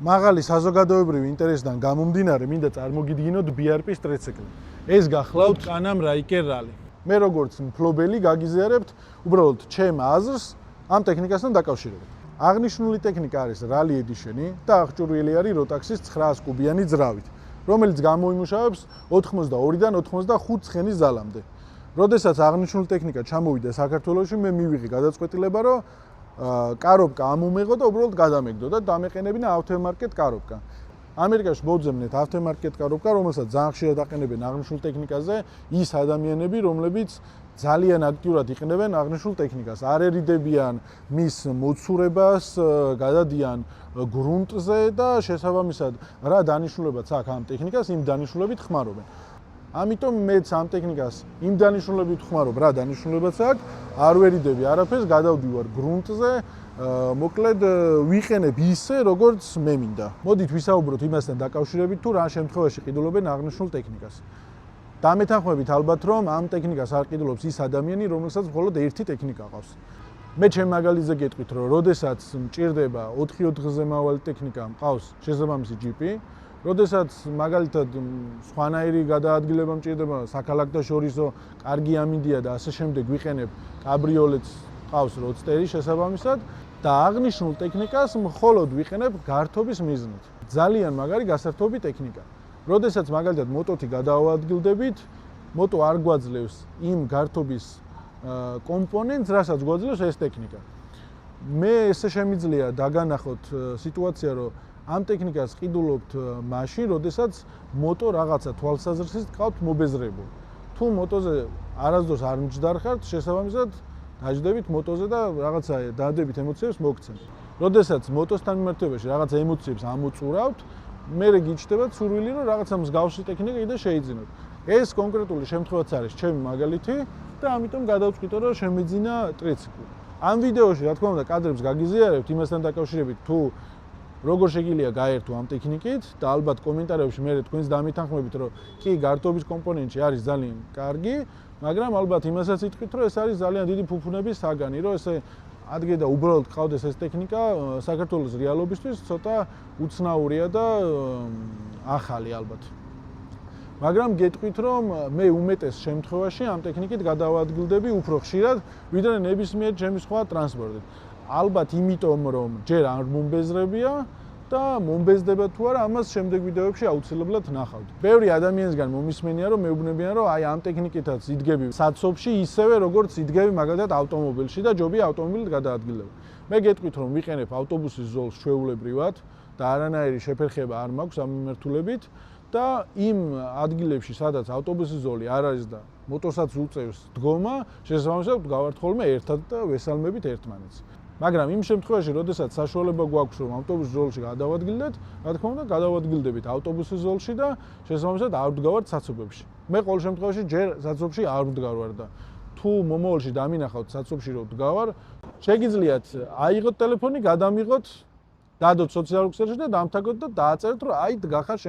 მაღალი საზოგადოებრივი ინტერესიდან გამომდინარე მინდა წარმოგიდგინოთ BRP-ის ტრიციკლი. ეს გახლავთ კანამ რაიკერ რალი. მე როგორც მფლობელი გაგიზიარებთ უბრალოდ ჩემ აზრს ამ ტექნიკასთან დაკავშირებით. აღნიშნული ტექნიკა არის Rally Edition-ი და აღჭურვილი არის Rotax-ის 900 კუბიანი ძრავით, რომელიც გამოიმუშავებს 82-დან 85 ცხენის ზალამდე. როდესაც აღნიშნული ტექნიკა ჩამოვიდა საქართველოში, მე მივიღე გადაწყვეტილება, რომ კარობკა ამომეღო და უბრალოდ გადამეგდო და დამეყენებინა ავტომარკეტ კარობკა. ამერიკაში მოვძებნეთ ავტომარკეტ კარობკა, რომელსაც ძალიან ხშირად აყენებენ აღნიშნულ ტექნიკაზე ის ადამიანები, რომლებიც ძალიან აქტიურად იყენებენ აღნიშნულ ტექნიკას. არ ერიდებიან მის მოცურებას, გადადიან გრუნტზე და შესაბამისად რა დანიშნულებაც აქვს ამ ტექნიკას, იმ დანიშნულებით ხმარობენ. ამიტომ მეც ამ ტექნიკას იმ დანიშნულებით ხმარობ, რა დანიშნულებაც აქვს, არ ვერიდები არაფერს, გადავდივარ გრუნტზე, მოკლედ ვიყენებ ისე, როგორც მე მინდა. მოდით ვისაუბროთ იმასთან დაკავშირებით, თუ რა შემთხვევაში ყიდულობენ აღნიშნულ ტექნიკას. დამეთანხმებით ალბათ, რომ ამ ტექნიკას არ ყიდულობს ის ადამიანი, რომელსაც მხოლოდ ერთი ტექნიკა ყავს. მე ჩემ მაგალითზე გეტყვით, რომ როდესაც მჭირდება 4-4-ზე მავალი ტექნიკა, მყავს შესაბამისი ჯიპი, როდესაც მაგალითად სხვანაირი გადაადგილება მჭირდება საქალაქთაშორისო, კარგი ამინდია და ასე შემდეგ ვიყენებ კაბრიოლეტს, ყავს როდსტერი შესაბამისად და აღნიშნულ ტექნიკას მხოლოდ ვიყენებ გართობის მიზნით. ძალიან მაგარი გასართობი ტექნიკა. როდესაც მაგალითად მოტოთი გადაავადგილდებით, მოტო არ გვაძლევს იმ გართობის კომპონენტს, რასაც გვაძლევს ეს ტექნიკა. მე ესე შემიძლია დაგანახოთ სიტუაცია, რომ ამ ტექნიკას ყიდულობთ მაშინ, როდესაც მოტო რაღაცა თვალსაზრისით გყავთ მობეზრებული. თუ მოტოზე არასდროს არ მჯდარხართ, შესაბამისად დაждებით მოტოზე და რაღაცა დაადებით ემოციებს მოგცემთ. როდესაც მოტოსთან მიმართებაში რაღაცა ემოციებს ამოწურავთ, მე გიჩნდებათ სურვილი, რომ რაღაცა მსგავსი ტექნიკა კიდე შეიძინოთ. ეს კონკრეტული შემთხვევაც არის ჩემი მაგალითი და ამიტომ გადავწყვიტე, რომ შემეძინა ტრიციკლი. ამ ვიდეოში, რა თქმა უნდა, კადრებს გაგიზიარებთ იმასთან დაკავშირებით, თუ როგორ შეგიძლია გაერთო ამ ტექნიკით და ალბათ კომენტარებში მე თქვენს დამეთანხმებით, რომ კი გართობის კომპონენტი არის ძალიან კარგი, მაგრამ ალბათ იმასაც იტყვით, რომ ეს არის ძალიან დიდი ფუფუნების საგანი, რომ ესე ადგე და უბრალოდ ყავდეს ეს ტექნიკა საქართველოს რეალობისთვის ცოტა უცნაურია და ახალი ალბათ. მაგრამ გეტყვით, რომ მე უმეტეს შემთხვევაში ამ ტექნიკით გადავადგილდები უფრო ხშირად, ვიდრე ნებისმიერ ჩემი სხვა ტრანსპორტით. ალბათ იმიტომ, რომ ჯერ არ მომბეზრებია და მომბეზდება თუ არა, ამას შემდეგ ვიდეოებში აუცილებლად ნახავთ. ბევრი ადამიანისგან მომისმენია, რომ მეუბნებიან, რომ აი ამ ტექნიკითაც იდგები საცობში ისევე, როგორც იდგები მაგალითად ავტომობილში და ჯობია ავტომობილით გადაადგილება. მე გეტყვით, რომ ვიყენებ ავტობუსის ზოლს ჩვეულებრივად და არანაირი შეფერხება არ მაქვს ამ მიმართულებით და იმ ადგილებში, სადაც ავტობუსის ზოლი არ არის და მოტორსაც უწევს დგომა, შესაბამისად გავართ ხოლმე ერთად და ვესალმებით ერთმანეთს. მაგრამ იმ შემთხვევაში, როდესაც საშუალება გვაქვს, რომ ავტობუსის ზოლში გადავადგილდეთ, რა თქმა უნდა, გადავადგილდებით ავტობუსის ზოლში და შესაბამისად არ ვდგავართ საცობებში. მე ყოველ შემთხვევაში ჯერ საცობში არ ვდგავარ და თუ მომავალში დამინახავთ საცობში რომ ვდგავარ, შეგიძლიათ აიღოთ ტელეფონი, გადამიღოთ, დადოთ სოციალურ ქსელში და დამთაგოთ და დააწერეთ, რომ აი დგახარ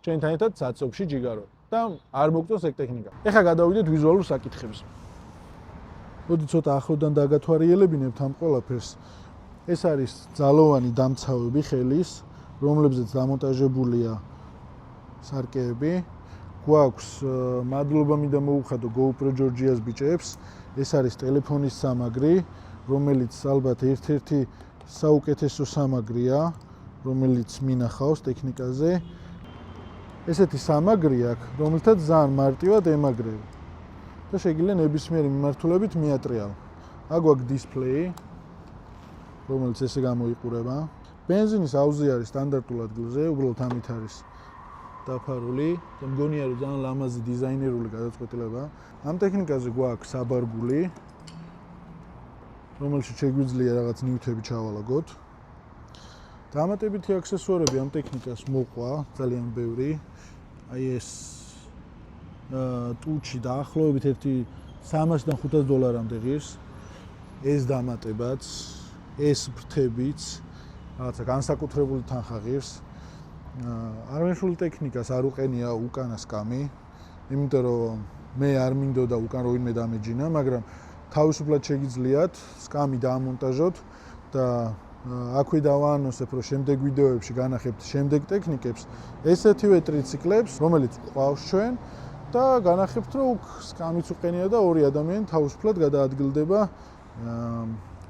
შენთან ერთად საცობში ჯიგარო და არ მოგწონს ეგ ტექნიკა. ეხლა გადავიდეთ ვიზუალურ საკითხებზე. მოდი ცოტა ახლოდან დაგათვალიერებინებთ ამ ყველაფერს. ეს არის ძალოვანი დამცავები ხელის, რომლებზეც დამონტაჟებულია სარკეები. გვაქვს მადლობა მინდა მოუხადო GoPro Georgia's ბიჭებს. ეს არის ტელეფონის სამაგრი, რომელიც ალბათ ერთ-ერთი საუკეთესო სამაგრია, რომელიც მინახავს ტექნიკაზე. ესეთი სამაგრი აქვს, რომელთაც ძალიან მარტივად ემაგრება. და შეგიძლია ნებისმიერი მიმართულებით მიატრიალო. აქ გვაქვს დისპლეი, რომელიც ესე გამოიყურება. ბენზინის აუზი არის სტანდარტულ ადგილზე, უბრალოდ ამით არის დაფარული და მგონია რომ ძალიან ლამაზი დიზაინერული გადაწყვეტილება. ამ ტექნიკაზე გვაქვს საბარგული, რომელშიც შეგვიძლია რაღაც ნივთები ჩავალაგოთ. დამატებითი აქსესუარები ამ ტექნიკას მოყვა ძალიან ბევრი. აი ეს ტუჩი დაახლოებით ერთი $300-დან $500 ღირს. ეს დამატებაც, ეს ფრთებიც, რაღაცა განსაკუთრებული თანხა ღირს. აღნიშნულ ტექნიკას არ უყენია უკანა სკამი, იმიტომ რომ მე არ მინდოდა უკან როინმე დამეჯინა, მაგრამ თავისუფლად შეგიძლიათ სკამი დაამონტაჟოთ და აქვე დავაანონსებ, რომ შემდეგ ვიდეოებში განახებთ შემდეგ ტექნიკებს, ესეთივე ტრიციკლებს, რომელიც გვყავს ჩვენ და განახებთ, რომ უკ სკამიც უყენია და ორი ადამიანი თავისუფლად გადაადგილდება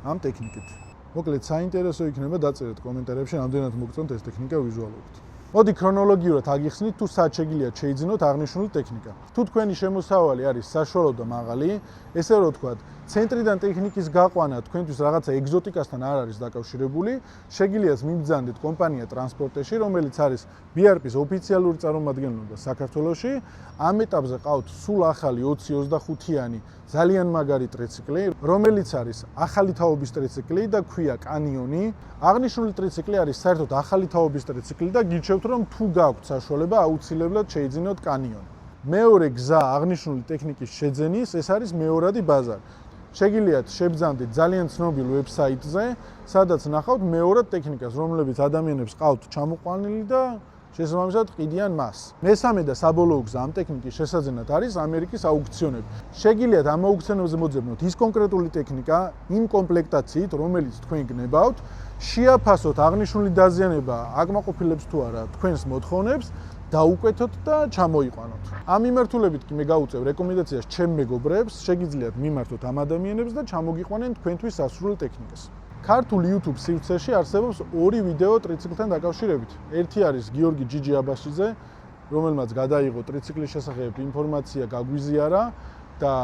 ამ ტექნიკით. მოკლედ, საინტერესო იქნება დაწერეთ კომენტარებში, რამდენად მოგწონთ ეს ტექნიკა ვიზუალურად. მოდი ქრონოლოგიურად აგიხსნით, თუ სად შეგიძლიათ შეიძინოთ აღნიშნული ტექნიკა. თუ თქვენი შემოსავალი არის საშუალო და მაღალი, ესე რომ ვთქვათ, ცენტრიდან ტექნიკის გაყვანა თქვენთვის რაღაცა ეგზოტიკასთან არ არის დაკავშირებული, შეგიძლიათ მიმბრძანდეთ კომპანია ტრანსპორტეში, რომელიც არის BRP-ის ოფიციალური წარმომადგენლობა საქართველოში. ამ ეტაპზე ყავთ სულ ახალი 20-25-იანი ძალიან მაგარი ტრიციკლი, რომელიც არის ახალი თაობის ტრიციკლი და ქვია კანიონი. აღნიშნული ტრიციკლი არის საერთოდ ახალი თაობის ტრიციკლი და გირჩევთ, რომ თუ გაქვთ საშუალება, აუცილებლად შეიძინოთ კანიონი. მეორე გზა აღნიშნული ტექნიკის შეძენის, ეს არის მეორადი ბაზარი. შეგიძლიათ შებრძანდეთ ძალიან ცნობილ ვებსაიტზე, სადაც ნახავთ მეორად ტექნიკას, რომლებიც ადამიანებს ყავთ ჩამოყვანილი და შესაბამისად ყიდიან მას. მესამე და საბოლოო გზა ამ ტექნიკის შესაძენად არის ამერიკის აუქციონები. შეგიძლიათ ამ აუქციონებზე მოძებნოთ ის კონკრეტული ტექნიკა იმ კომპლექტაციით, რომელიც თქვენ გნებავთ, შეაფასოთ აღნიშნული დაზიანება აკმაყოფილებს თუ არა თქვენს მოთხოვნებს, დაუკვეთოთ და ჩამოიყვანოთ. ამ მიმართულებით კი მე გავუწევ რეკომენდაციას ჩემ მეგობრებს, შეგიძლიათ მიმართოთ ამ ადამიანებს და ჩამოგიყვანენ თქვენთვის სასურველ ტექნიკას. ქართულ YouTube სივრცეში არსებობს ორი ვიდეო ტრიციკლთან დაკავშირებით. ერთი არის გიორგი ჯიჯი აბაშიძე, რომელმაც გადაიღო ტრიციკლის შესახებ ინფორმაცია, გაგვიზიარა და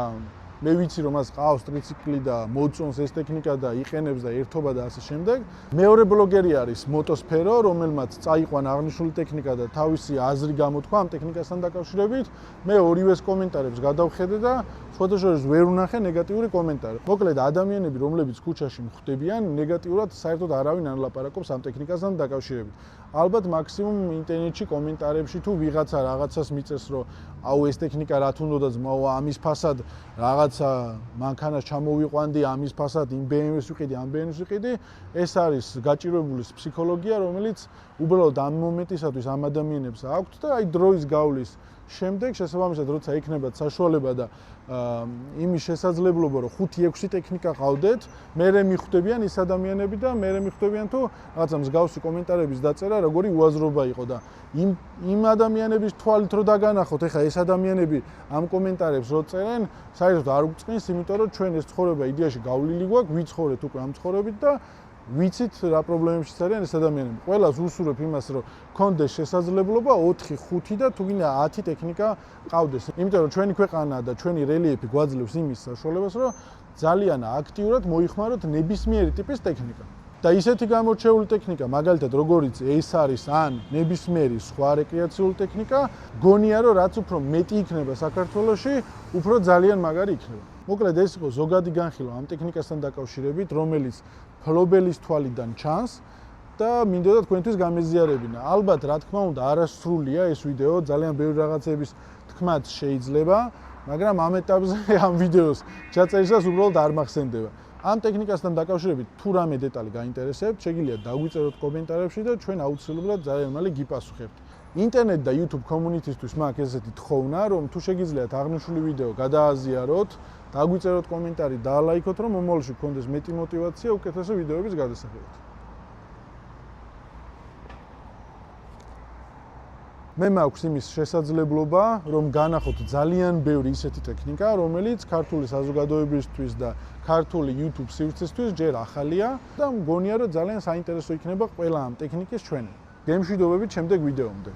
მე ვიცი რომ მას ყავს ტრიციკლი და მოწონს ეს ტექნიკა და იყენებს და ერთობა და ასე შემდეგ. მეორე ბლოგერი არის მოტოსფერო, რომელმაც წაიყვანა აღნიშნული ტექნიკა და თავისი აზრი გამოთქვა ამ ტექნიკასთან დაკავშირებით. მე ორივეს კომენტარებს გადავხედე და შუადაშორის ვერ ვნახე ნეგატიური კომენტარი. მოკლედ ადამიანები, რომლებიც ქუჩაში მხვდებიან, ნეგატიურად საერთოდ არავინ არ ლაპარაკობს ამ ტექნიკასთან დაკავშირებით. ალბათ მაქსიმუმ ინტერნეტში კომენტარებში თუ ვიღაცა რაღაცას მიწეს, რომ აუ ეს ტექნიკა რა თუნდოდა ძმაო, ამის ფასად რაღაცა მანქანას ჩამოვიყვანდი, ამის ფასად იმ BMW-ს ვიყიდი, ამ BMW-ს ვიყიდი, ეს არის გაჭირვებული ფსიქოლოგია, რომელიც უბრალოდ ამ მომენტისათვის ამ ადამიანებს აქვთ და აი დროის გავლის შემდეგ შესაბამისად როცა იქნებათ საშუალება და იმის შესაძლებლობა რომ 5-6 ტექნიკა ყავდეთ, მერე მიხვდებიან ის ადამიანები და მერე მიხვდებიან თუ რაღაცა მსგავსი კომენტარების დაწერა როგორი უაზრობა იყო და იმ ადამიანების თვალით რო დაგანახოთ, ეხლა ეს ადამიანები ამ კომენტარებს რო წერენ, საერთოდ არ უწყინს, იმიტომ რომ ჩვენ ეს ცხოვრება იდეაში გავლილი გვაქვს, ვიცხოვრეთ უკვე ამ ცხოვრებით და ვიცით რა პრობლემებშიც არიან ეს ადამიანები. ყველას უსურვებ იმას, რომ კონდეს შესაძლებლობა 4, 5 და თუ გინდა 10 ტექნიკა ყავდეს. იმიტომ რომ ჩვენი ქვეყანა და ჩვენი რელიეფი გვაძლევს იმის საშუალებას, რომ ძალიან აქტიურად მოიხმაროთ ნებისმიერი ტიპის ტექნიკა. და ისეთი გამორჩეული ტექნიკა, მაგალითად როგორიც ეს არის ან ნებისმიერი სხვა რეკრეაციული ტექნიკა, გონია რომ რაც უფრო მეტი იქნება საქართველოში, უფრო ძალიან მაგარი იქნება. მოკლედ ეს იყო ზოგადი განხილვა ამ ტექნიკასთან დაკავშირებით, რომელიც ფლობელის თვალიდან ჩანს და მინდოდა თქვენთვის გამეზიარებინა. ალბათ რა თქმა უნდა არასრულია ეს ვიდეო, ძალიან ბევრი რაღაცების თქმაც შეიძლება, მაგრამ ამ ეტაპზე ამ ვიდეოს ჩაწერისას უბრალოდ არ მახსენდება. ამ ტექნიკასთან დაკავშირებით თუ რამე დეტალი გაინტერესებთ, შეგიძლიათ დაგვიწეროთ კომენტარებში და ჩვენ აუცილებლად ძალიან მალე გიპასუხებთ. ინტერნეტ და YouTube community-ისთვის მაქვს ესეთი თხოვნა, რომ თუ შეგიძლიათ აღნიშნული ვიდეო გადააზიაროთ, დაგვიწეროთ კომენტარი, დაალაიქოთ, რომ მომავალში გქონდეს მეტი мотиваცია უკეთესო ვიდეოების გადასახადად. მე მაქვს იმის შესაძლებლობა, რომ განახოთ ძალიან ბევრი ისეთი ტექნიკა, რომელიც ქართული საზოგადოებისთვის და ქართული YouTube სივრცესთვის ჯერ ახალია და მგონია, რომ ძალიან საინტერესო იქნება ყველა ამ ტექნიკის ჩვენება. გემშვიდობებით შემდეგ ვიდეომდე.